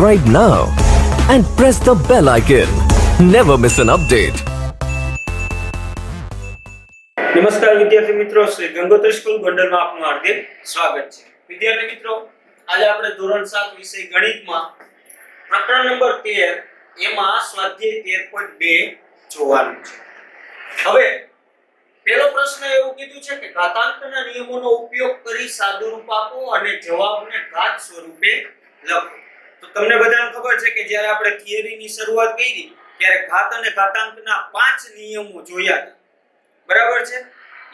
subscribe now and press the bell icon. Never miss an update. નમસ્કાર વિદ્યાર્થી મિત્રો, Shri Gangotri school ગોંડલમાં આપનું હાર્દિક સ્વાગત છે. વિદ્યાર્થી મિત્રો, આજે આપણે ધોરણ 7 વિષય ગણિતમાં પ્રકરણ નંબર 13 એમાં સ્વાધ્યાય 13.2 જોવાનું છે. હવે પહેલો પ્રશ્ન એવું કીધું છે કે ઘાતાંકના નિયમોનો ઉપયોગ કરી સાદુરૂપ આપો અને જવાબને ઘાત સ્વરૂપે લખો. તો તમને બધાને ખબર છે કે જ્યારે આપણે થિયરીની શરૂઆત કરી ત્યારે ઘાત અને ઘાતાંકના 5 નિયમો જોયા હતા. બરાબર છે.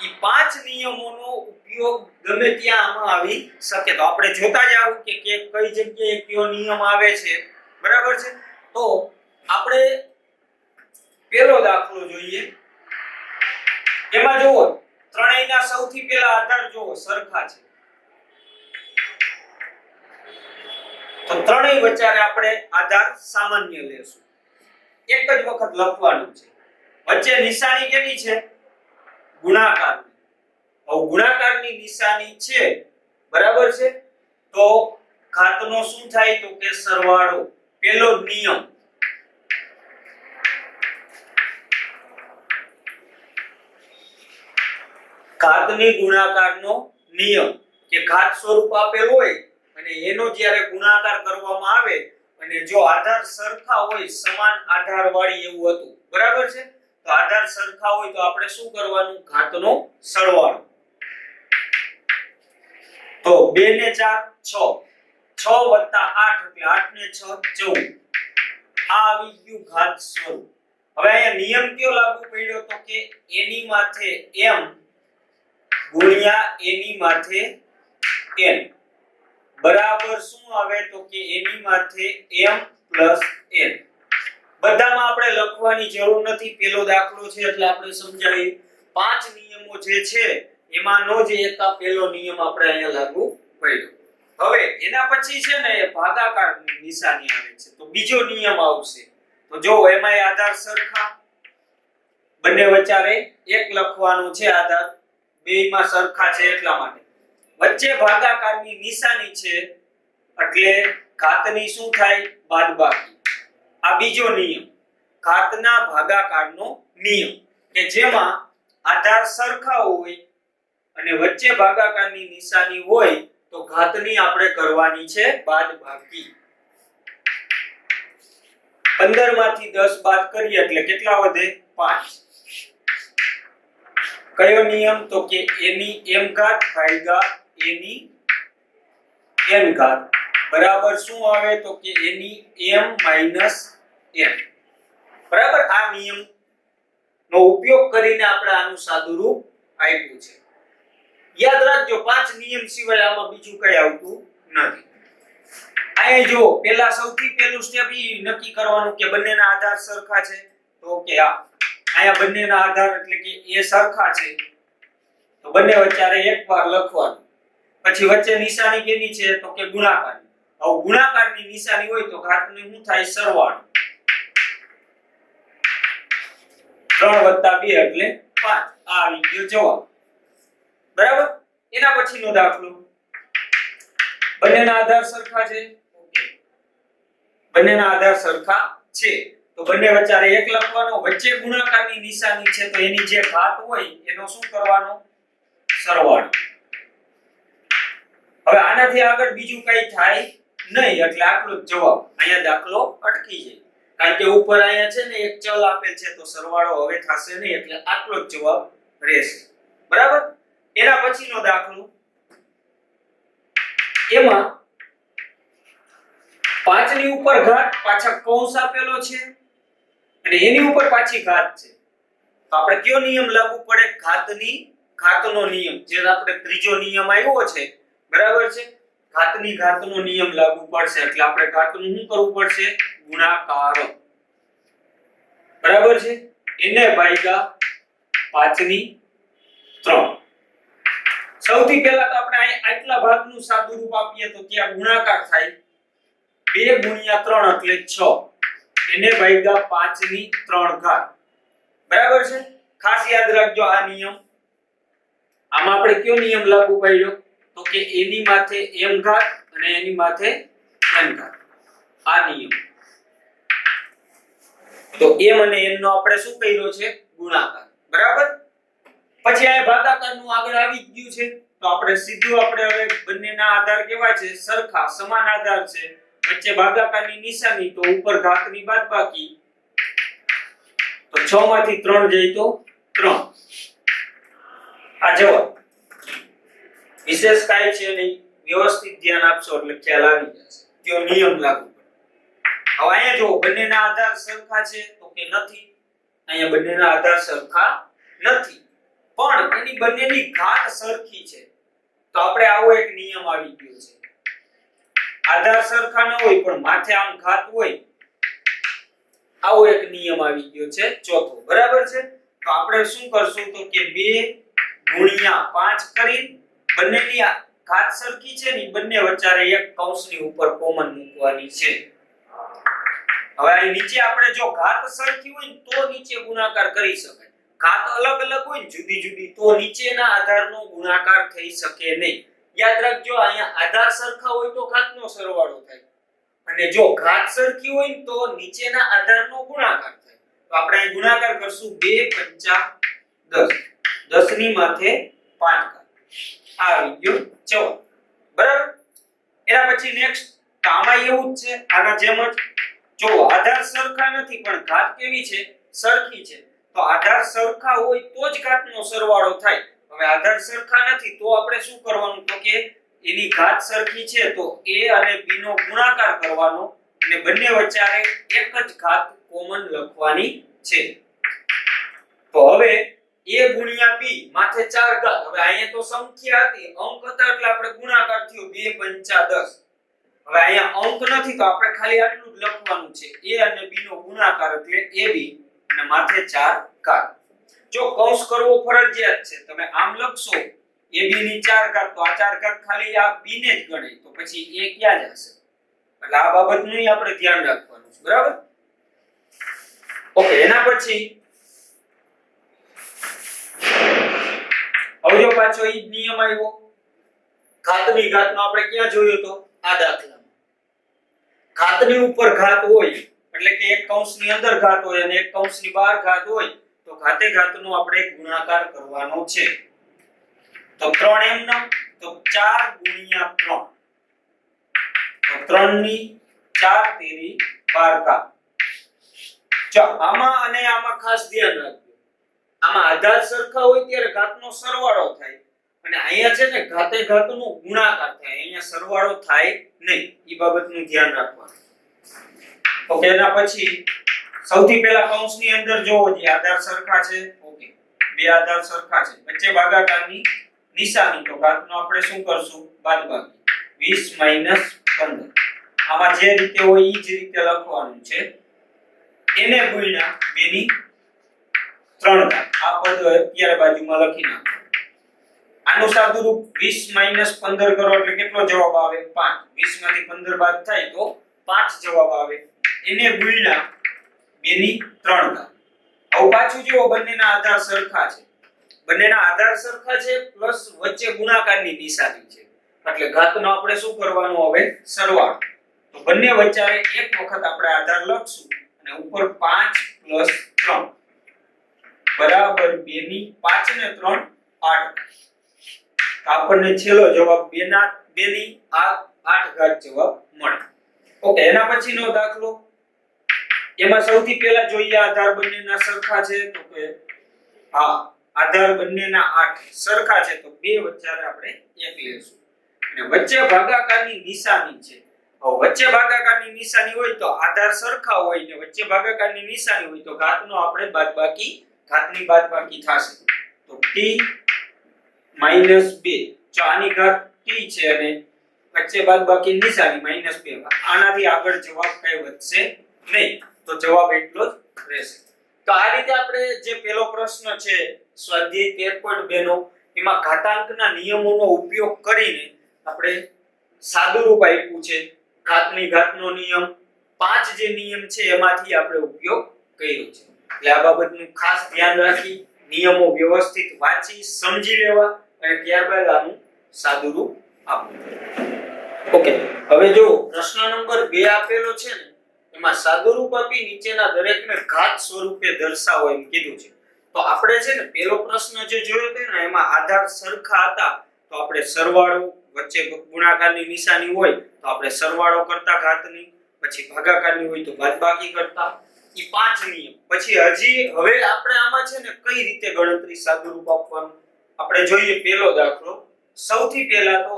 ઈ 5 નિયમોનો ઉપયોગ ગમે ત્યાં આમાં આવી શકે. તો આપણે જોતા જ આવું કે કઈ જગ્યાએ કયો નિયમ આવે છે. બરાબર છે. તો આપણે પહેલો દાખલો જોઈએ. એમાં જુઓ, ત્રણેયના સૌથી પહેલા આધાર જુઓ સરખા છે. તો ત્રણેય વચ્ચે આપણે આધાર સામાન્ય લેશું. એક જ વખત લખવાનું છે. વચ્ચે નિશાની કેની છે? ગુણાકારની. હવે ગુણાકારની નિશાની છે, બરાબર છે. તો ઘાતનો શું થાય? તો કે સરવાળો. પહેલો નિયમ ઘાતની ગુણાકારનો નિયમ કે ઘાત સ્વરૂપ આપેલ હોય અને એનો જ્યારે ગુણાકાર કરવામાં આવે અને જો આધાર સરખા હોય, સમાન આધાર વાળી એવું હતું, બરાબર છે. તો આધાર સરખા હોય તો આપણે શું કરવાનું? ઘાતનો સરવાળો. તો 2 ને 4 6, 6 + 8 એટલે 8 ને 6 14. આ આવી ગયું ઘાત સ્વરૂપ. હવે અહીંયા નિયમ કયો લાગુ પડ્યો? તો કે એની માથે m ગુણ્યા એની માથે n બરાબર શું આવે? તો કે એની માથે m + n. બધામાં આપણે લખવાની જરૂર નથી. પેલો દાખલો છે એટલે આપણે સમજાવી. 5 નિયમો જે છે એમાંનો જ એક આ પહેલો નિયમ આપણે અહીંયા લાગુ પડ્યો. હવે એના પછી છે ને ભાગાકારની નિશાની આવે છે. તો બીજો નિયમ આવશે. તો જો એમાંય આધાર સરખા, બંને વચ્ચે એક લખવાનું છે. આધાર બેયમાં સરખા છે એટલા માટે. વચ્ચે ભાગાકારની નિશાની છે એટલે ઘાતની શું થાય? બાદબાકી. આ બીજો નિયમ, ઘાતના ભાગાકારનો નિયમ, કે જેમાં આધાર સરખા હોય અને વચ્ચે ભાગાકારની નિશાની હોય તો ઘાતની આપણે કરવાની છે બાદબાકી. 15 માંથી 10 બાદ કરીએ એટલે કેટલા વધે? 5. કયો નિયમ? તો કે એની m ઘાત ભાગ્યા એની n ઘાત બરાબર શું આવે? તો કે એની m - n. બરાબર. આ નિયમ નો ઉપયોગ કરીને આપણે આનું સાદુરૂપ આપ્યું છે. યાદ રાખજો, 5 નિયમ સિવાય આમાં બીજું કઈ આવતું નથી. અહીંયા જો પહેલા સૌથી પહેલું સ્ટેપ ઈ નક્કી કરવાનું કે બંનેના આધાર સરખા છે. તો કે અહીંયા બંનેના આધાર એટલે કે એ સરખા છે તો બંને વચ્ચે એકવાર લખવાનું. પછી વચ્ચે નિશાની કેની છે? તો કે ગુણાકારની. હવે ગુણાકારની નિશાની હોય તો ઘાતનું શું થાય? સરવાળો. 3 + 2 એટલે 5. આ આવી ગયો જવાબ. બરાબર. એના પછીનો દાખલો, બંનેના આધાર સરખા છે. ઓકે, બંનેના આધાર સરખા છે તો બંને વચ્ચે એક લખવાનો. વચ્ચે ગુણાકારની નિશાની છે તો એની જે ઘાત હોય એનો શું કરવાનો? સરવાળો. હવે આનાથી આગળ બીજું કઈ થાય નહીં એટલે આટલો જ જવાબ. અહીંયા દાખલો અટકી જાય કારણ કે ઉપર અહીંયા છે ને એક ચલ આપેલ છે તો સરવાળો હવે થશે નહીં એટલે આટલો જ જવાબ રહેશે. બરાબર. એના પછીનો દાખલો, એમાં 5 ની ઉપર ઘાત, પાછળ કૌંસ આપેલો છે અને એની ઉપર પાછી ઘાત છે. તો આપણે કયો નિયમ લાગુ પડે? ઘાતનો નિયમ. જે આપણે ત્રીજો નિયમ આવ્યો છે, બરાબર છે. ઘાતનો નિયમ લાગુ પડશે એટલે આપણે ઘાતનું શું કરવું પડશે? ગુણાકાર. બરાબર છે. એને ભાગ્યા 5 ની 3. સૌથી પહેલા તો આપણે આટલા ભાગનું સાદુરૂપ આપીએ તો ત્યાં ગુણાકાર થાય. 2 × 3 એટલે 6. એને ભાગ્યા 5 ની 3 ઘાત. બરાબર છે. ખાસ યાદ રાખજો આ નિયમ. આમાં આપણે કયો નિયમ લાગુ પડ્યો? તો કે એની માથે m ઘાત અને એની માથે n ઘાત. આ નિયમ, તો m અને n નો આપણે શું કર્યો છે ગુણાકાર, બરાબર. પછી આ ભાગાકારનું આગળ આવી ગયું છે, તો આપણે સીધું આપણે હવે બંનેના આધાર કેવા છે સરખા સમાન આધાર છે, વચ્ચે ભાગાકારની નિશાની, તો ઉપર ઘાતની બાદબાકી, તો 6 માંથી 3 જાય તો 3. આ જવાબ. વિશેષ કાંઈ છે નહીં, વ્યવસ્થિત ધ્યાન આપશો એટલે ખ્યાલ આવી જશે કયો નિયમ લાગુ પડે. હવે અહીંયા જો બંનેના આધાર સરખા છે તો કે નથી, અહીંયા બંનેના આધાર સરખા નથી, પણ એની બંનેની ઘાત સરખી છે, તો આપણે આવો એક નિયમ આવી ગયો છે. આધાર સરખા ન હોય પણ માથે આમ ઘાત હોય, આવો એક નિયમ આવી ગયો છે ચોથો, બરાબર છે. તો આપણે શું કરશું તો કે 2 ગુણ્યા 5 કરી બંનેની ઘાત સરખી છે ને બંને વચ્ચે એક કૌંસની ઉપર કોમન મૂકવાની છે. હવે અહીં નીચે આપણે જો ઘાત સરખી હોય તો નીચે ગુણાકાર કરી શકાય, ઘાત અલગ અલગ હોય જુદી જુદી તો નીચેના આધારનો ગુણાકાર થઈ શકે નહીં. યાદ રાખજો, અહીંયા આધાર સરખા હોય તો ઘાતનો સરવાળો થાય, અને જો ઘાત સરખી હોય તો નીચેના આધારનો ગુણાકાર થાય. તો આપણે અહીં ગુણાકાર કરશું 2 5 10, 10 ની માથે 5 આ આવી ગયો જવાબ, બરાબર. એના પછી નેક્સ્ટ, આમાં એવું જ છે આના જેમ જ. જો આધાર સરખા નથી પણ ઘાત કેવી છે સરખી છે, તો આધાર સરખા હોય તો જ ઘાતનો સરવાળો થાય. હવે આધાર સરખા નથી તો આપણે શું કરવાનું તો કે એની ઘાત સરખી છે તો a અને b નો ગુણાકાર કરવાનો, અને બંને વચ્ચે એક જ ઘાત કોમન લખવાની છે. તો હવે a ગુણ્યા b માથે 4 ઘાત, હવે અહીંયા તો સંખ્યા હતી અંક હતા એટલે આપણે ગુણાકાર થયો 2 5 10. હવે અહીંયા અંક નથી તો આપણે ખાલી આટલું જ લખવાનું છે, a અને b નો ગુણાકાર એટલે ab અને માથે 4 ઘાત. જો કૌંસ કરવો ફરજિયાત છે, તમે આમ લખશો ab ની 4 ઘાત તો આ 4 ઘાત ખાલી આ b ને જ ગણાય, તો પછી a ક્યાં જશે, એટલે આ બાબતનું આપણે ધ્યાન રાખવાનું છે, બરાબર. ઓકે, એના પછી હવે જો પાછો ઈ નિયમ આવ્યો, ઘાતની ઘાતનો આપણે ક્યાં જોયો તો આ દાખલામાં. ઘાતની ઉપર ઘાત હોય એટલે કે એક કૌંસની અંદર ઘાત હોય અને એક કૌંસની બહાર ઘાત હોય, તો ઘાતે ઘાતનો આપણે ગુણાકાર કરવાનો છે. તો 3m નો તો 4 ગુણ્યા 3, તો 3 ની 4 તેરી 12 ઘાત. જો આમાં અને આમાં ખાસ ધ્યાન રાખજો, આમાં આધાર સરખા હોય ત્યારે ઘાતનો સરવાળો થાય, અને અહીંયા છે ને ઘાતે ઘાતનો ગુણાકાર થાય, અહીંયા સરવાળો થાય નહીં, ઈ બાબતનું ધ્યાન રાખવાનું. ઓકે, એના પછી સૌથી પહેલા કૌંસની અંદર જોવો જે આધાર સરખા છે, ઓકે બે આધાર સરખા છે, વચ્ચે ભાગાકારની નિશાની, તો ઘાતનો આપણે શું કરશું બાદબાકી 20 - 15. આમાં જે રીતે હોય ઈ જ રીતે લખવાનું છે, એને ગુણ્યા 2 ની 3 ઘાત. આ પદ અત્યારે બાજુમાં લખી નાખો. આનું સાદુરૂપ 20 - 15 કરો એટલે કેટલો જવાબ આવે 5. 20 માંથી 15 બાદ થાય તો 5 જવાબ આવે. એને ગુણ્યા 2 ની 3 ઘાત. હવે પાછું જુઓ, બંનેના આધાર સરખા છે, બંનેના આધાર સરખા છે પ્લસ વચ્ચે ગુણાકારની નિશાની છે, એટલે ઘાતનો આપણે શું કરવાનું હવે સરવાળો. તો બંને વચ્ચે એક વખત આપણે આધાર લખશું અને ઉપર 5 + 3 બરાબર 2 ની 5 ને 3 8. આપણને છેલ્લો જવાબ 2 ની 8 ઘાત જવાબ મળે. ઓકે, એના પછીનો દાખલો, એમાં સૌથી પહેલા જોઈએ આધાર બંનેના સરખા છે, તો કે હા આધાર બંનેના 8 સરખા છે, તો બે વચ્ચે આપણે 1 લેશું અને વચ્ચે ભાગાકારની નિશાની છે. હવે વચ્ચે ભાગાકારની નિશાની હોય તો આધાર સરખા હોય ને વચ્ચે ભાગાકારની નિશાની હોય તો ઘાતનો આપણે બાદબાકી, ઘાતની બાદબાકી થશે. તો t - 2, જો આની ઘાત t છે અને વચ્ચે બાદબાકી નિશાની -2, આનાથી આગળ જવાબ કઈ વધશે નહીં, તો જવાબ એટલો જ રહેશે. તો આ રીતે આપણે જે પહેલો પ્રશ્ન છે સ્વાધ્યાય 13.2 નો, એમાં ઘાતાંકના નિયમોનો ઉપયોગ કરીને આપણે સાદુરૂપ આપ્યું છે. ઘાતની ઘાતનો નિયમ 5 જે નિયમ છે એમાંથી આપણે ઉપયોગ કર્યો છે, એટલે આ બાબતનું ખાસ ધ્યાન રાખી નિયમો વ્યવસ્થિત વાંચી સમજી લેવા અને ત્યારબાદ આનું સાદુરૂપ આપવું. ઓકે, હવે જો પ્રશ્ન નંબર 2 આપેલો છે ને, એમાં સાદુરૂપ આપી નીચેના દરેકને ઘાત સ્વરૂપે દર્શાવો એમ કીધું છે. તો આપણે છે ને પહેલો પ્રશ્ન જે જોયો હતો ને, એમાં આધાર સરખા હતા તો આપણે સરવાળો, વચ્ચે ગુણાકારની નિશાની હોય તો આપણે સરવાળો કરતા ઘાતની, પછી ભાગાકારની હોય તો બાદબાકી કરતા. ઈ 5 નિયમ. પછી હવે આપણે આમાં છે ને કઈ રીતે ગણતરી સાદુરૂપ આપવાનું આપણે જોઈએ. પહેલો દાખલો, સૌથી પહેલા તો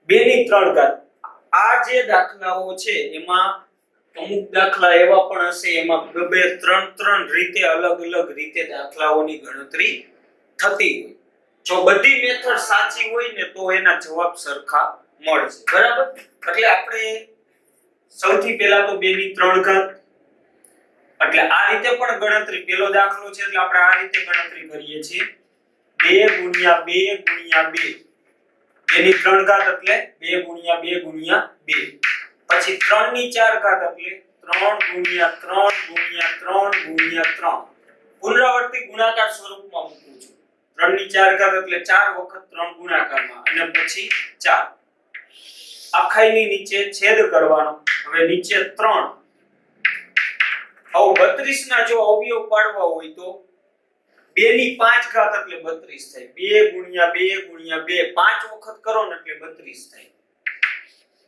2 ની 3 ઘાત. આ જે દાખલાઓ છે એમાં અમુક દાખલા એવા પણ હશે એમાં બે ત્રણ રીતે અલગ અલગ રીતે દાખલાઓની ગણતરી થતી હોય. જો બધી મેથડ સાચી હોય ને તો એના જવાબ સરખા મળશે, બરાબર. એટલે આપણે સૌથી પહેલા તો 2 ની 3 ઘાત, એટલે આ રીતે પણ ગણતરી, પહેલો દાખલો છે એટલે આપણે આ રીતે ગણતરી કરીએ છીએ. 2 ગુણ્યા 2 ગુણ્યા 2, 2 ની 3 ઘાત એટલે 2 ગુણ્યા 2 ગુણ્યા 2. પછી 3 ની 4 ઘાત એટલે 3 ગુણ્યા 3 ગુણ્યા 3 ગુણ્યા 3. પુનરાવર્તિત ગુણાકાર સ્વરૂપમાં મૂકું છું. 3 ની 4 ઘાત એટલે 4 વખત 3 ગુણાકારમાં અને પછી 4. આખાઈની નીચે છેદ કરવાનો. હવે નીચે 3. હવે 32 ના જો અવયવ પાડવા હોય તો 2 ની 5 ઘાત એટલે 32 થાય. 2 ગુણ્યા 2 ગુણ્યા 2, 5 વખત કરો ને એટલે 32 થાય.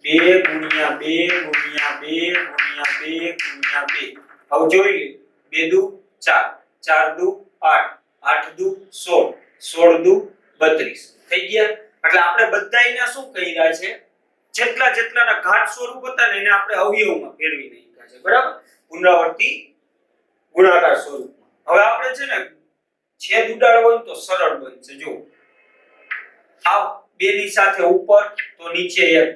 2 ગુણ્યા 2 ગુણ્યા 2 ગુણ્યા 2 ગુણ્યા 2. હવે જોઈ લે. 2 દુ 4, 4 દુ 8, 8 દુ 16, 16 દુ 32 થઈ ગયા. એટલે આપણે બધાયના શું કર્યા છે, જેટલાના ઘાત સ્વરૂપ હતા ને એને આપણે અવયવમાં ફેરવી નાખ્યા છે, બરાબર, પુનરાવર્તી ગુણાકાર સ્વરૂપમાં. હવે આપણે છે ને છેદ ઉડાડવો હોય તો સરળ બનશે. જો આ 2 ની સાથે ઉપર તો નીચે 1,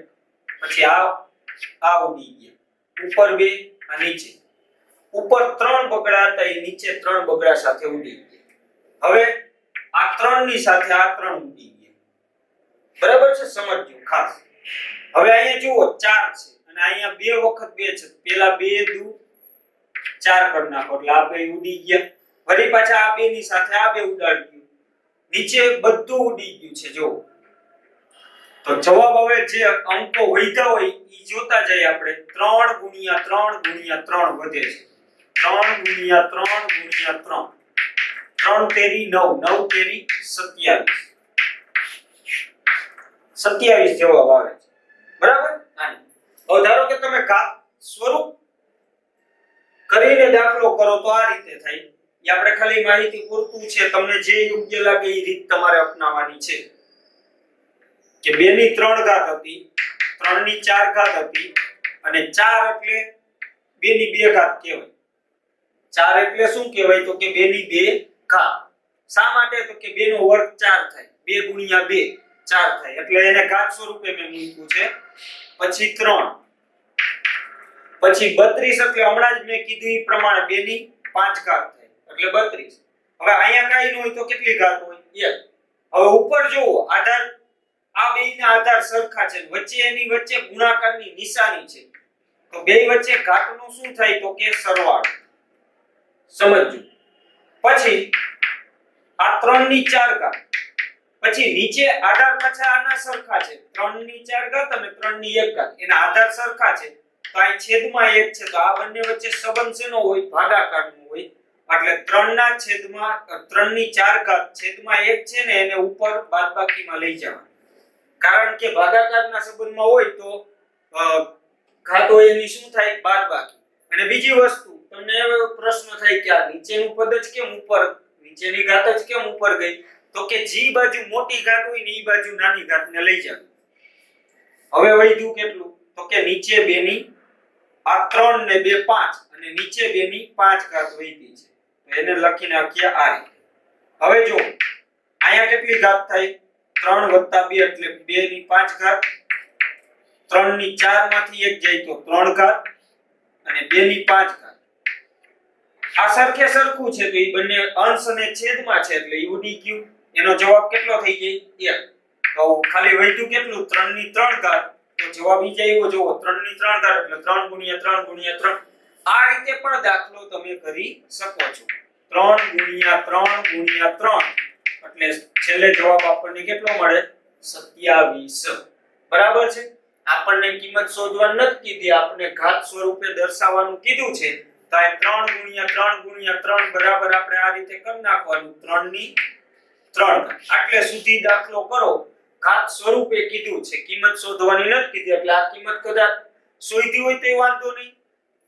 પછી આ ઉડી ગયા, ઉપર 2 આ નીચે. ઉપર 3 બગડા હતા એ નીચે 3 બગડા સાથે ઉડી ગયા. હવે આ 3 ની સાથે આ 3 ઉડી ગયા, બરાબર છે, સમજજો ખાસ. હવે અહીંયા જુઓ 4 છે અને અહીંયા 2 વખત 2 છે. પહેલા 2 દુ 4 કરી નાખો એટલે આ 2 ઉડી ગયા. વળી પાછા આ 2 ની સાથે આ 2 ઉડાડી ગયું, નીચે બધું ઉડી ગયું છે. જો તો જવાબ હવે જે અંકો વધ્યા હોય ઈ જોતા જઈએ આપણે. 3 ગુણ્યા 3 ગુણ્યા 3 વધે છે. 3 ગુણ્યા 3 ગુણ્યા 3, 3 તેરી 9, 9 તેરી 27, 27 જવાબ આવે છે, બરાબર. હવે ધારો કે તમે ઘાત સ્વરૂપ કરીને દાખલો કરો તો આ રીતે થાય. એ આપણે ખાલી માહિતી પૂરતું છે, તમને જે યોગ્ય લાગે એ રીત તમારે અપનાવવાની છે. કે 2 ની 3 ઘાત હતી, 3 ની 4 ઘાત હતી અને 4 એટલે 2 ની 2 ઘાત કહેવાય. 4 એટલે શું કહેવાય તો કે 2 ની 2 ઘાત. શા માટે તો કે 2 નો વર્ગ 4 થાય. 2 ગુણ્યા 2 4 થાય એટલે એને ઘાત સ્વરૂપે મેં મૂક્યું છે. પછી 3, પછી 32 એટલે હમણાં જ મેં કીધું એ પ્રમાણે 2 ની 5 ઘાત થાય એટલે 32. હવે અહીંયા કાઈ ન હોય તો કેટલી ઘાત હોય? 1. હવે ઉપર જુઓ, આધાર આ બેયના આધાર સરખા છે, વચ્ચે એની વચ્ચે ગુણાકારની નિશાની છે, તો બેય વચ્ચે ઘાતનું શું થાય તો કે સરવાળો. સમજજો. પછી આ 3 ની 4 ઘાત, પછી નીચે આધાર પાછા આના સરખા છે, 3 ની 4 ઘાત અને 3 ની 1 ઘાત, એના આધાર સરખા છે તો અહીં છેદમાં 1 છે, તો આ બંને વચ્ચે સંબંધ શેનો હોય? ભાગાકારનો હોય. એટલે 3 ના છેદમાં 3 ની 4 ઘાત છેદમાં 1 છે ને એને ઉપર બાદબાકીમાં લઈ જવાનું. કારણ કે ભાગાકારના સંબંધમાં હોય તો ઘાતો એની શું થાય? બાદબાકી. અને બીજી વસ્તુ તમને એવો પ્રશ્ન થાય કે આ નીચેનું પદ જ કેમ ઉપર, નીચેની ઘાત જ કેમ ઉપર ગઈ? તો કે જી બાજુ મોટી ઘાત હોય ને ઈ બાજુ નાની ઘાતને લઈ જાવ. હવે વધ્યું કેટલું તો કે નીચે 2 ની આ 3 ને 2 5 અને નીચે 2 ની 5 ઘાત વધી છે, તો એને લખીને આખ્યા આ રીતે. હવે જો અહીંયા કેટલી ઘાત થાય? 3 + 2 એટલે 2 ની 5 ઘાત. 3 ની 4 માંથી 1 જાય તો 3 ઘાત અને 2 ની 5 ઘાત. આ સરખે સરખું છે તો ઈ બંને અંશ અને છેદમાં છે એટલે ઈ ઉડી ગયું. એનો જવાબ કેટલો થઈ જાય? 1. તો ખાલી વધ્યું કેટલું? 3 ની 3 ઘાત. તો જવાબ ઈ જ આવ્યો. જુઓ 3 ની 3 ઘાત એટલે 3 ગુણ્યા 3 ગુણ્યા 3. આ રીતે પણ દાખલો તમે કરી શકો છો. 3 ગુણ્યા 3 ગુણ્યા 3 એટલે છેલ્લે જવાબ આપણને કેટલો મળે? 27 બરાબર છે. આપણને કિંમત શોધવાની નથી કીધી, આપણે ઘાત સ્વરૂપે દર્શાવવાનું કીધું છે. તો આ 3 ગુણ્યા 3 ગુણ્યા 3 બરાબર આપણે આ રીતે કરી નાખવાનું 3 ની 3 આટલે સુધી દાખલો કરો. ઘાત સ્વરૂપે કીધું છે, કિંમત શોધવાની નથી કીધી, એટલે આ કિંમત કદાચ શોધી હોય તો વાંધો નહીં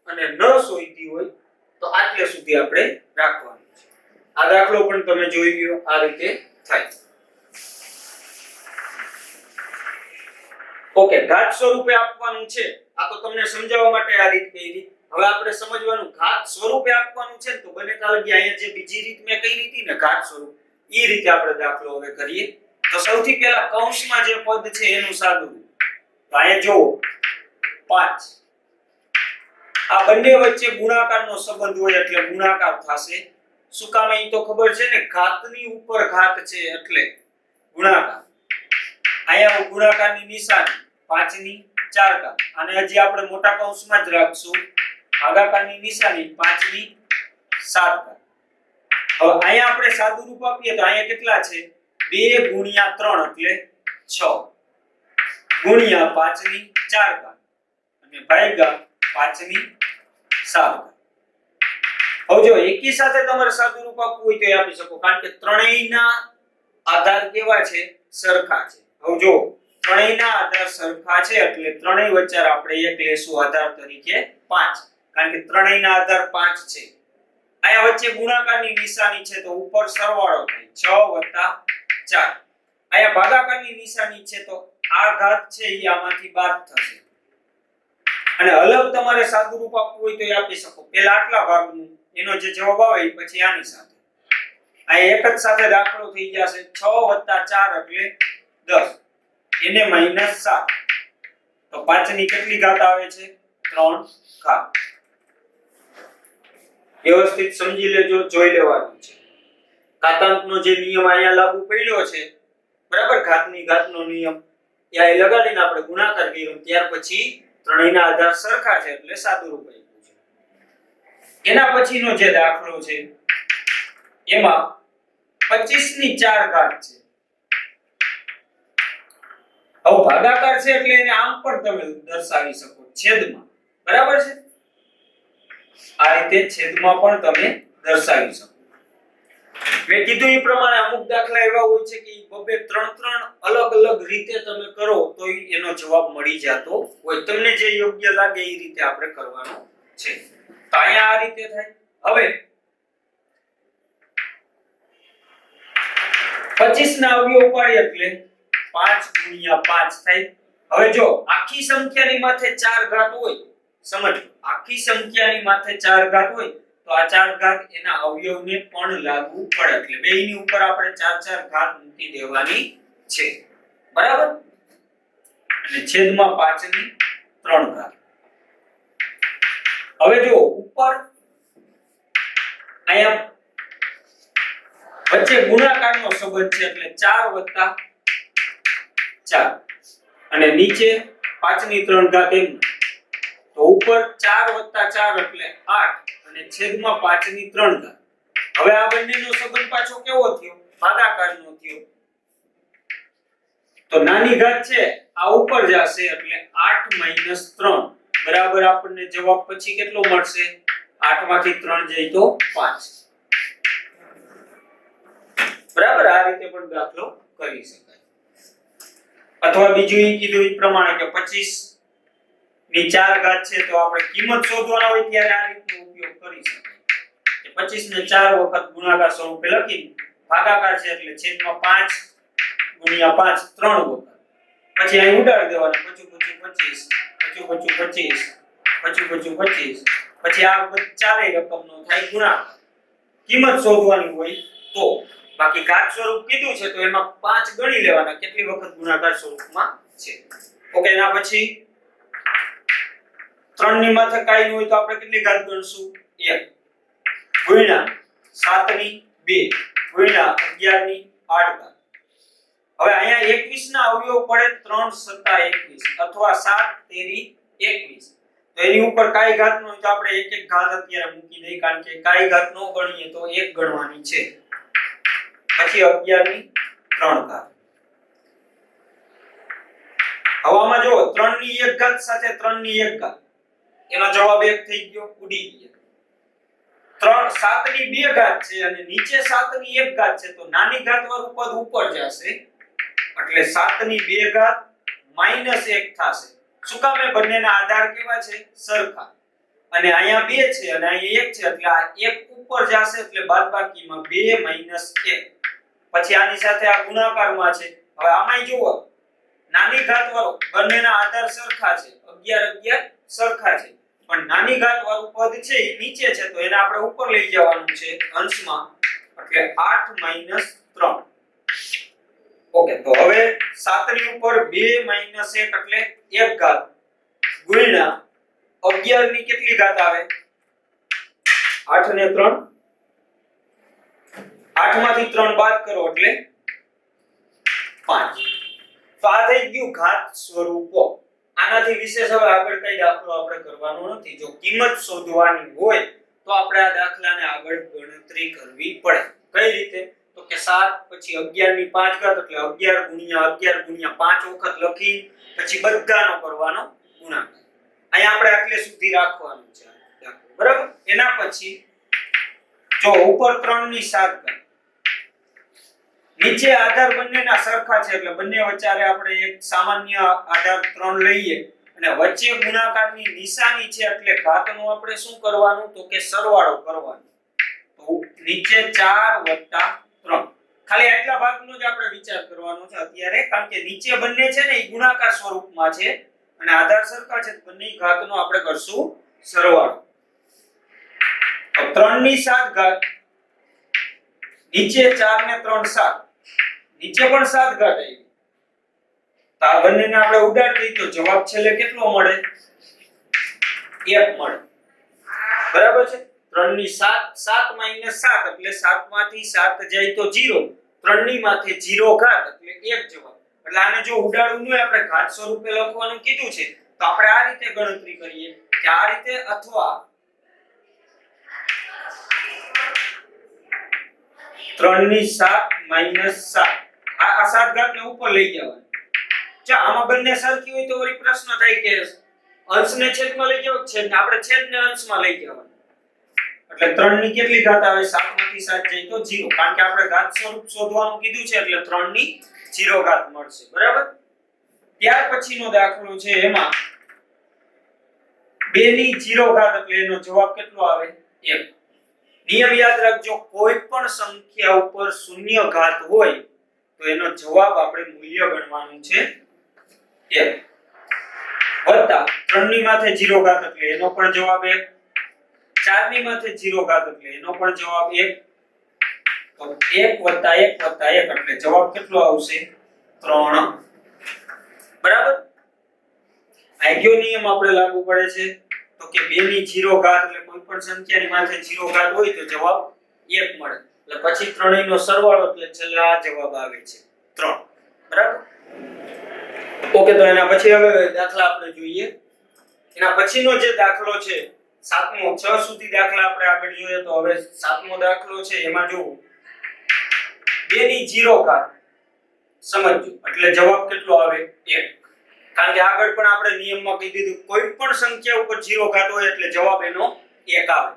અને ન શોધી હોય તો આટલે સુધી આપણે રાખવાનું છે. આ દાખલો પણ તમે જોઈ લ્યો, આ રીતે થાય. ઓકે, ઘાત સ્વરૂપે આપવાનું છે. આ તો તમને સમજાવવા માટે આ રીત કરી. હવે આપણે સમજવાનું ઘાત સ્વરૂપે આપવાનું છે તો બને ત્યાં લગી અહીંયા જે બીજી રીત મેં કઈ હતી ને ઘાત સ્વરૂપ, એ રીતે આપણે દાખલો હવે કરીએ. તો સૌથી પહેલા કૌંસમાં જે પદ છે એનું સાદું રૂપ. તો અહીંયા જુઓ 5. આ બંને વચ્ચે ગુણાકારનો સંબંધ હોય એટલે ગુણાકાર થશે. શું કામ? એ તો ખબર છે ને, ઘાતની ઉપર ઘાત છે એટલે ગુણાકાર. અહીંયા ગુણાકારની નિશાની 5 ની 4 ઘાત, અને હજી આપણે મોટા કૌંસમાં જ રાખશું. ભાગાકારની નિશાની 5 ની 7 ઘાત. હવે અહીંયા આપણે સાદું રૂપ આપીએ તો અહીંયા કેટલા છે? 2 ગુણ્યા 3 એટલે 6 ગુણ્યા 5 ની 4 ઘાત અને ભાગ્યા 5 ની 7 ઘાત. હવે જો એકી સાથે તમારે સાદું રૂપ આપવું હોય તો આપી શકો, કારણ કે ત્રણેયના આધાર કેવા છે? સરખા છે. હવે જો ત્રણેયના આધાર સરખા છે એટલે ત્રણેય વચ્ચે આપણે એક લેશું આધાર તરીકે 5, કારણ કે ત્રણેયના આધાર 5 છે. અહીંયા વચ્ચે ગુણાકારની નિશાની છે તો ઉપર સરવાળો થાય 6 + 4. અહીંયા ભાગાકારની નિશાની છે તો આ ઘાત છે એ આમાંથી બાદ થશે. અને અલગ તમારે સાદું રૂપ આપવું હોય તો એ આપી શકો. પહેલા આટલા ભાગનું એનો જે જવાબ આવે એ પછી આની સાથે. આ એક જ સાથે દાખલો થઈ જશે. 6 + 4 એટલે 10, એને -7. તો 5 ની કેટલી ઘાત આવે છે? 3 ઘાત. વ્યવસ્થિત સમજી લેજો, જોઈ લેવાનું છે. ઘાતાંકનો જે નિયમ અહીંયા લાગુ પડ્યો છે, બરાબર, ઘાતની ઘાતનો નિયમ, એ અહીં લગાડીને આપણે ગુણાકાર કર્યો. ત્યાર પછી ત્રણેયના આધાર સરખા છે એટલે સાદું રૂપ આપ્યું છે. એના પછીનો જે દાખલો છે એમાં 25 ની 4 ઘાત છે. હવે ભાગાકાર છે એટલે એને આમ પણ તમે દર્શાવી શકો, છેદમાં, બરાબર છે. આ રીતે છેદમાં પણ તમે દર્શાવી શકો. મેં કીધું એ પ્રમાણે અમુક દાખલા એવા હોય છે કે બબે 3 અલગ અલગ રીતે તમે કરો તો એનો જવાબ મળી જતો હોય. તમને જે યોગ્ય લાગે એ રીતે આપણે કરવાનો છે. તો અહીંયા આ રીતે થાય. હવે 25 ના અવયવ પાડીએ એટલે 5 ગુણ્યા 5 થાય. હવે જો આખી સંખ્યાની માથે 4 ઘાત હોય, સમજો, આખી સંખ્યાની માથે 4 ઘાત હોય તો આ 4 ઘાત એના અવયવને પણ લાગુ પડે, એટલે બેયની ઉપર આપણે 4 ઘાત મૂકી દેવાની છે, બરાબર. અને છેદમાં 5 ની 3 ઘાત. હવે જો ઉપર અહીંયા વચ્ચે ગુણાકારનો સંબંધ છે એટલે 4 + 4 અને નીચે 5 ની 3 ઘાત એમ. તો ઉપર 4 + 4 એટલે 8 અને છેદમાં 5 ની 3 ઘાત. હવે આ બંનેનો સંબંધ પાછો કેવો થયો? ભાગાકારનો થયો. તો નાની ઘાત છે આ ઉપર જશે એટલે 8 - 3 બરાબર આપણને જવાબ પછી કેટલો મળશે? 8 માંથી 3 જાય તો 5. બરાબર. આ રીતે પણ દાખલો કરી શકાય. અથવા બીજું એ કીધું એ પ્રમાણે કે 25 ની 4 ઘાત છે તો આપણે કિંમત શોધવાના હોય ત્યારે આ રીતનો ઉપયોગ કરી શકાય કે 25 ને 4 વખત ગુણાકાર સ્વરૂપે લખી, ભાગાકાર છે એટલે છેદમાં 5 ગુણ્યા 5 3 વખત, પછી અહીં ઉડાડી દેવાના 25 પછી આ ચારેય રકમનો થાય ગુણાકાર. કિંમત શોધવાની હોય તો, બાકી ઘાત સ્વરૂપ કીધું છે તો એમાં 5 ગણી લેવાના કેટલી વખત ગુણાકાર સ્વરૂપમાં છે. ઓકે, એના પછી 3 ની માથે કાઈ ન હોય તો આપણે કેટલી ઘાત ગણશું? 1 ગુણ્યા 7 ની 2 ગુણ્યા 11 ની 8 ઘાત. હવે અહીંયા 21 ના અવયવ પડે 3 × 7 = 21 અથવા 7 × 13 = 21. તો એની ઉપર કાઈ ઘાત નો હોય તો આપણે એક એક ઘાત અત્યારે મૂકી દઈએ, કારણ કે કાઈ ઘાત નો ગણીએ તો એક ગણવાની છે. પછી 11 ની 3 ઘાત. હવામાં જો 3 ની 1 ઘાત સાથે 3 ની 1 ઘાત એનો જવાબ 1 થઈ ગયો, ઉડી ગયો. 7 ની 2 ઘાત છે અને નીચે 7 ની 1 ઘાત છે, તો નાની ઘાત વાળું પદ ઉપર જશે એટલે 7 ની 2 ઘાત -1 થશે. શું કામ? એ બંનેના આધાર કેવા છે? સરખા. અને અહીંયા 2 છે અને અહીંયા 1 છે એટલે આ 1 ઉપર જશે એટલે બાદબાકીમાં 2 - 1. પછી આની સાથે આ ગુણાકારમાં છે. હવે આમાંય જુઓ નાની ઘાત વાળો બંનેના આધાર સરખા છે, 11 11 સરખા છે, પણ નાની ઘાત વાળું પદ છે એ નીચે છે તો એને આપણે ઉપર લઈ જવાનું છે અંશમાં એટલે 8 - 3. ઓકે, તો હવે 7 ની ઉપર 2 - 1 એટલે 1 ઘાત ગુણ્યા 11 ની કેટલી ઘાત આવે? 8 ને 3, 8 માંથી 3 બાદ કરો એટલે 5. તો આ થઈ ગયું ઘાત સ્વરૂપો. આનાથી વિશેષ હવે આગળ કઈ દાખલો આપણે કરવાનો નથી. જો કિંમત શોધવાની હોય તો આપણે આ દાખલાને આગળ ગણતરી કરવી પડે. કઈ રીતે? તો કે 7 પછી 11 ની 5 ઘાત એટલે 11 ગુણ્યા 11 ગુણ્યા 5 વખત લખી પછી બધાનો કરવાનો ગુણાકાર. અહીંયા આપણે આટલે સુધી રાખવાનું છે દાખલો, બરાબર? એના પછી જો ઉપર 3 ની 7 ઘાત, નીચે આધાર બંનેના સરખા છે એટલે બંને વચ્ચે આપણે એક સામાન્ય આધાર 3 લઈએ અને વચ્ચે ગુણાકારની નિશાની છે એટલે ઘાતનું આપણે શું કરવાનું? તો કે સરવાળો કરવાનો. તો નીચે 4 + 3. ખાલી આટલા ભાગનો જ આપણે વિચાર કરવાનો છે અત્યારે, કારણ કે નીચે બંને છે ને એ ગુણાકાર સ્વરૂપમાં છે અને આધાર સરખા છે, બંને ઘાતનો આપણે કરશું સરવાળો. તો 3 ની 7 ઘાત નીચે 4 ને 3 7, નીચે પણ 7 ઘાત આવી. તો આ બંનેને આપણે ઉડાડી દઈએ તો જવાબ છેલ્લે કેટલો મળે? 1 મળે. બરાબર છે? 3 ની 7 7 - 7 એટલે 7 માંથી 7 જાય તો 0, 3 ની માથે 0 ઘાત એટલે 1 જવાબ. એટલે આને જો ઉડાડવું ન હોય આપણે ઘાત સ્વરૂપે લખવાનું કીધું છે તો આપણે આ રીતે ગણતરી કરીએ કે આ રીતે અથવા 3 ની 7 - 7 આ 7 ઘાતને ઉપર લઈ જવાની. જો આમાં બંને સરખી હોય તો વળી પ્રશ્ન થાય કે અંશને છેદમાં લઈ જાવ, છેદને આપણે છેદને અંશમાં લઈ જવાનું. એટલે 3 ની કેટલી ઘાત આવે? 7 માંથી 7 જાય તો 0, કારણ કે આપણે ઘાત સ્વરૂપ શોધવાનું કીધું છે એટલે 3 ની 0 ઘાત મળશે. બરાબર? ત્યાર પછીનો દાખલો છે એમાં 2 ની 0 ઘાત એટલે એનો જવાબ કેટલો આવે? 1. નિયમ યાદ રાખજો, કોઈ પણ સંખ્યા ઉપર શૂન્ય ઘાત હોય તો એનો જવાબ આપણે મૂલ્ય ગણવાનું છે 1 વત્તા 3 ની માથે 0 ઘાત એટલે એનો પણ જવાબ 1, 4 ની માથે 0 ઘાત એટલે એનો પણ જવાબ 1. તો 1 + 1 + 1 એટલે જવાબ કેટલો આવશે? 3. બરાબર? આ કયો નિયમ આપણે લાગુ પડે છે? તો કે 2 ની 0 ઘાત એટલે કોઈ પણ સંખ્યાની માથે 0 ઘાત હોય તો જવાબ 1 મળે. એટલે પછી ત્રણેયનો સરવાળો એટલે છેલ્લે આ જવાબ આવે છે 3. બરાબર? ઓકે, તો એના પછી હવે દાખલા આપણે જોઈએ. એના પછીનો જે દાખલો છે 7મો, 6 સુધી દાખલા આપણે આગળ જોઈએ તો હવે 7મો દાખલો છે એમાં જો 2 ની 0 ઘાત સમજજો એટલે જવાબ કેટલો આવે? 1. કારણ કે આગળ પણ આપણે નિયમમાં કહી દીધું કોઈ પણ સંખ્યા ઉપર 0 ઘાત હોય એટલે જવાબ એનો 1 આવે.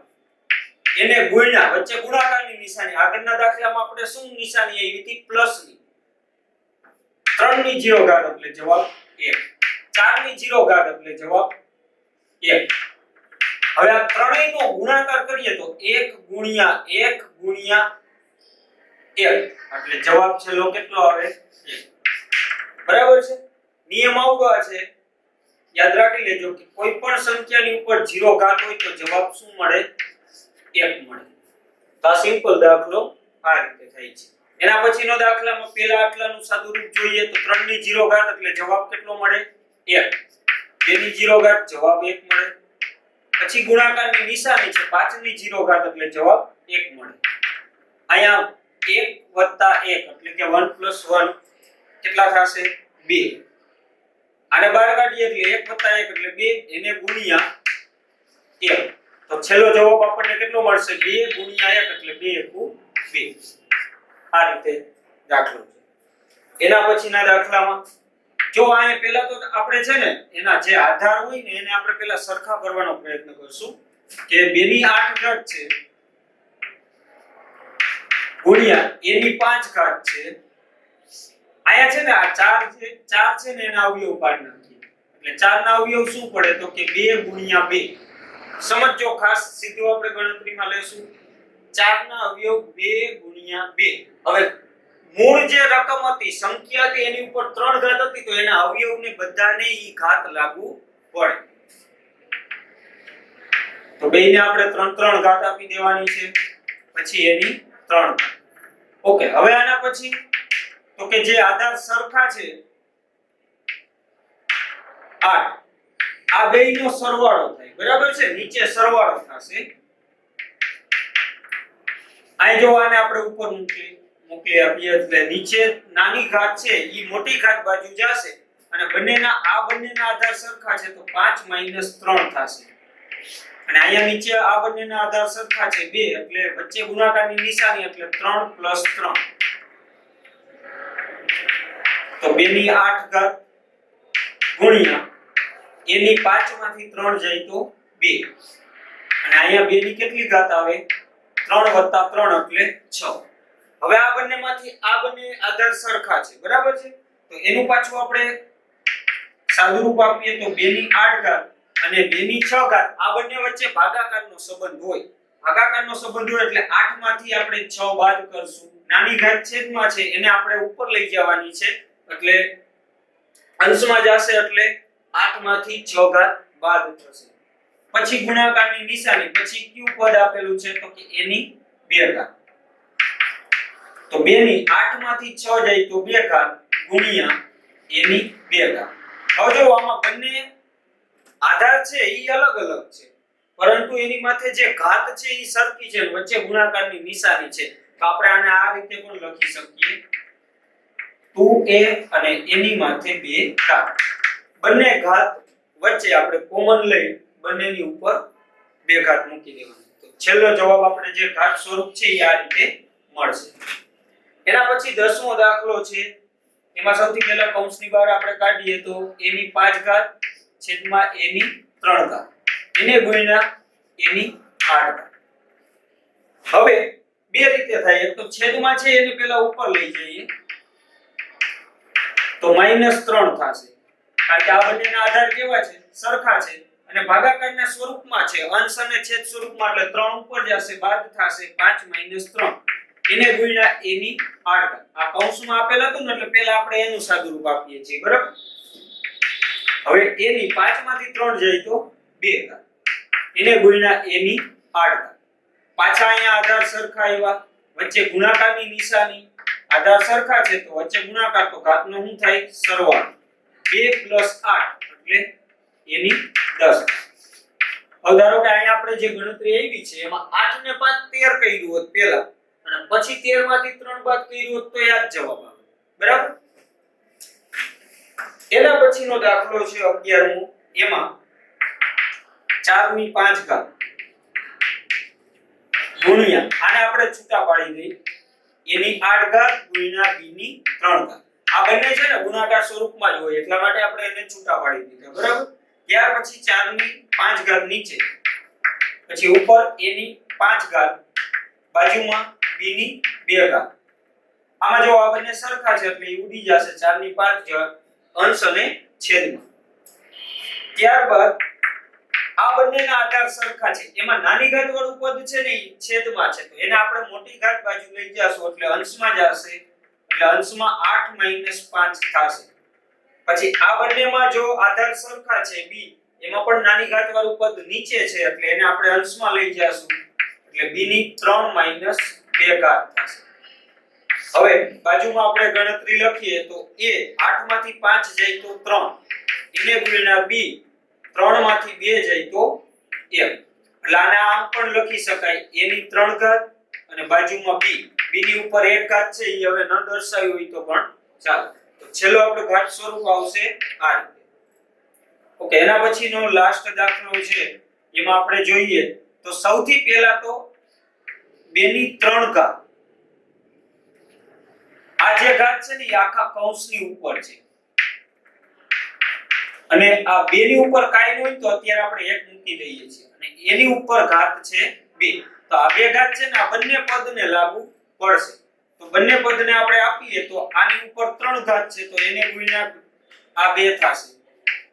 એને ગુણ્યા વચ્ચે ગુણાકારની નિશાની. આગળના દાખલામાં આપણે શું નિશાની આવી હતી? પ્લસની. 3 ની 0 ઘાત એટલે જવાબ 1, 4 ની 0 ઘાત એટલે જવાબ 1. હવે આ ત્રણેયનો ગુણાકાર કરીએ તો 1 ગુણ્યા 1 ગુણ્યા 1 એટલે જવાબ છેલ્લો કેટલો આવે? 1. બરાબર છે? નિયમ આવો છે, યાદ રાખી લેજો કે કોઈ પણ સંખ્યાની ઉપર 0 ઘાત હોય તો જવાબ શું મળે? 1 મળે. તો આ સિમ્પલ દાખલો આ રીતે થાય છે. એના પછીનો દાખલામાં પહેલા આટલાનું સાદું રૂપ જોઈએ તો 3 ની 0 ઘાત એટલે જવાબ કેટલો મળે? 1. 2 ની 0 ઘાત જવાબ 1 મળે. પછી ગુણાકારની નિશાની છે 5 ની 0 ઘાત એટલે જવાબ 1 મળે. અહીંયા 1 + 1 એટલે કે 1 + 1 કેટલા થશે? 2. આને બહાર કાઢીએ એટલે 1 + 1 એટલે 2, એને ગુણ્યા 1 તો છેલ્લો જવાબ આપણને કેટલો મળશે? 2 ગુણ્યા 1 એટલે 2 એકુ 2. આ રીતે દાખલો છે. એના પછીના દાખલામાં જો અહીંયા પહેલા તો આપણે છે ને એના જે આધાર હોય ને એને આપણે પહેલા સરખા કરવાનો પ્રયત્ન કરશું કે 2 ની 8 ઘાત છે ગુણ્યા a ની 5 ઘાત છે આયા છે ને આ 4 છે ને એના અવયવ પાડ નાખીએ એટલે 4 ના અવયવ શું પડે તો કે 2 ગુણ્યા 2 સમજો ખાસ સીધું આપણે ગણતરીમાં લેશું 4 ના અવયવ 2 ગુણ્યા 2 હવે મૂળ જે રકમ હતી સંખ્યા હતી એની ઉપર 3 ઘાત હતી તો એના અવયવને બધાને ઈ ઘાત લાગુ પડે તો બેયને આપણે 3 ઘાત આપી દેવાની છે પછી એની 3 ઘાત ઓકે હવે આના પછી તો કે જે આધાર સરખા છે 8 આ બેયનો સરવાળો થાય બરાબર છે નીચે સરવાળો થશે અહીં જો આને આપણે ઉપર મૂકી આપીએ એટલે નીચે નાની ઘાત છે ઈ મોટી ઘાત બાજુ જશે અને બંનેના આધાર સરખા છે તો 5 - 3 થશે અને અહીંયા નીચે આ બંનેના આધાર સરખા છે 2 એટલે વચ્ચે ગુણાકારની નિશાની એટલે 3 + 3 તો 2 ની 8 ઘાત ગુણ્યા a ની 5 માંથી 3 જાય તો 2 અને અહીંયા 2 ની કેટલી ઘાત આવે 3 + 3 એટલે 6 હવે આ બંનેમાંથી આ બંને આધાર સરખા છે બરાબર છે તો એનું પાછું આપણે સાદું રૂપ આપીએ તો 2 ની 8 ઘાત અને 2 ની 6 ઘાત આ બંને વચ્ચે ભાગાકારનો સંબંધ હોય એટલે 8 માંથી આપણે 6 બાદ કરશું નાની ઘાત છેદમાં છે એને આપણે ઉપર લઈ જવાની છે એટલે અંશમાં જશે એટલે 8 માંથી 6 ઘાત બાદ થશે પછી ગુણાકારની નિશાની પછી ક્યુ પદ આપેલું છે તો કે a ની 2 ઘાત તો 2 ની 8 માંથી 6 જાય તો 2 ઘાત ગુણ્યા a ની 2 ઘાત હવે જો આમાં બંને આધાર છે ઈ અલગ છે પરંતુ એની માથે જે ઘાત છે ઈ સરખી છે વચ્ચે ગુણાકારની નિશાની છે તો આપણે આને આ રીતે પણ લખી શકીએ 2a અને a ની માથે 2 ઘાત બંને ઘાત વચ્ચે આપણે કોમન લઈ બંનેની ઉપર 2 ઘાત મૂકી દેવાની તો છેલ્લો જવાબ આપણે જે ઘાત સ્વરૂપ છે ઈ આ રીતે મળશે એના પછી 10મો દાખલો છે એમાં સૌથી પહેલા કૌંસની બહાર આપણે કાઢીએ તો a ની 5 ઘાત છેદમાં a ની 3 ઘાત એને ગુણ્યા a ની 8 ઘાત હવે બે રીતે થાય એક તો છેદમાં છે એને પહેલા ઉપર લઈ જઈએ તો -3 થશે કારણ કે આ બંનેના આધાર કેવા છે સરખા છે અને ભાગાકારના સ્વરૂપમાં છે અંશ અને છેદ સ્વરૂપમાં એટલે 3 ઉપર જશે બાદ થશે 5 - 3 એને ગુણ્યા a ની 8 ઘાત આ કૌંસમાં આપેલ હતું ને એટલે પહેલા આપણે એનું સાદું રૂપ આપીએ છીએ બરાબર હવે a ની 5 માંથી 3 જાય તો 2 ઘાત એને ગુણ્યા a ની 8 ઘાત પાછા અહીંયા આધાર સરખા આવ્યા વચ્ચે ગુણાકારની નિશાની આધાર સરખા છે તો વચ્ચે ગુણાકાર તો ઘાતનો શું થાય સરવાળો 2 + 8 એટલે a ની 10 હવે ધારો કે અહીંયા આપણે જે ગણતરી આવી છે એમાં 8 ને 5 13 કર્યું હોત પહેલા અને પછી 13 માંથી 3 બાદ કર્યું હોત તો યાદ જવાબ આવે બરાબર એના પછીનો દાખલો છે 11મો એમાં 4 ની 5 ઘાત ગુણ્યા આને આપણે છૂટા પાડી દઈએ a ની 8 ઘાત ગુણ્યા b ની 3 ઘાત આ બંને છે ને ગુણાકાર સ્વરૂપમાં જ હોય એટલા માટે આપણે એને છૂટા પાડી દીધા બરાબર ત્યાર પછી 4 ની 5 ઘાત નીચે પછી ઉપર a ની 5 ઘાત બાજુમાં b ની 2 ઘાત આમાં જો આ બંને સરખા છે એટલે ઈ ઉડી જશે 4 ની 5 ઘાત અંશ અને છેદમાં ત્યારબાદ આ બંનેના આધાર સરખા છે એમાં નાની ઘાત વાળું પદ છે ને ઈ છેદમાં છે તો એને આપણે મોટી ઘાત બાજુ લઈ જાશું એટલે અંશમાં જશે એટલે અંશમાં 8 - 5 થશે પછી આ બંનેમાં જો આધાર સરખા છે b એમાં પણ નાની ઘાત વાળું પદ નીચે છે એટલે એને આપણે અંશમાં લઈ જાશું એટલે b ની 3 - 2 ઘાત થશે હવે બાજુમાં આપણે ગણતરી લખીએ તો a 8 માંથી 5 જાય તો 3 એને ગુણ્યા b 3 માંથી 2 જાય તો 1 એટલે આને આમ પણ લખી શકાય a ની 3 ઘાત અને બાજુમાં b ની ઉપર 1 ઘાત છે ઈ હવે ન દર્શાવી હોય તો પણ ચાલે તો છેલ્લો આપણો ઘાત સ્વરૂપ આવશે આ રીતે ઓકે એના પછીનો લાસ્ટ દાખલો છે એમાં આપણે જોઈએ તો સૌથી પહેલા તો 2 ની 3 ઘાત આ જે ઘાત છે ને એ આખા કૌંસની ઉપર છે અને આ 2 ની ઉપર કાંઈ ન હોય તો અત્યારે આપણે 1 મૂકી દઈએ છીએ અને એની ઉપર ઘાત છે 2. તો આ 2 ઘાત છે ને આ બંને પદને લાગુ પડશે. તો બંને પદને આપણે આપીએ તો આની ઉપર 3 ઘાત છે તો એને ગુણ્યા આ 2 થશે.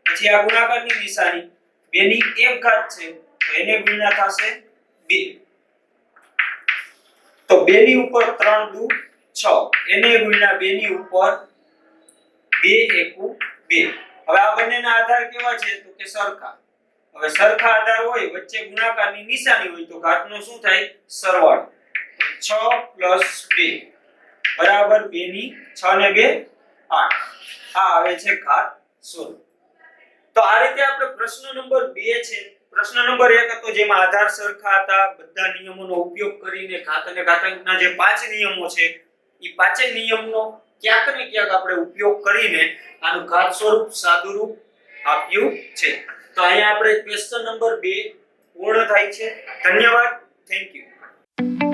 પછી આ ગુણાકારની નિશાની 2 ની 1 ઘાત છે તો એને ગુણ્યા થશે 2. તો 2 ની ઉપર 3 દુ 6 એને ગુણ્યા 2 ની ઉપર 2 એકુ 2. હવે આ બંનેના આધાર કેવા છે તો કે સરખા. હવે સરખા આધાર હોય વચ્ચે ગુણાકારની નિશાની હોય તો ઘાતનો શું થાય સરવાળો. 6 + 2 બરાબર 2 ની 6 ને 2 8. આ આવે છે ઘાત 16. તો આ રીતે આપણે પ્રશ્ન નંબર 2 છે. પ્રશ્ન નંબર 1 હતો જેમાં આધાર સરખા હતા, બધા નિયમોનો ઉપયોગ કરીને ઘાત અને ઘાતાંકના જે 5 નિયમો છે એ પાંચેય નિયમનો ક્યાંક ને ક્યાંક આપણે ઉપયોગ કરીને આનું ઘાત સ્વરૂપ સાદુરૂપ આપ્યું છે. તો અહીંયા આપણે ક્વેશ્ચન નંબર 2 પૂર્ણ થાય છે. ધન્યવાદ. Thank you.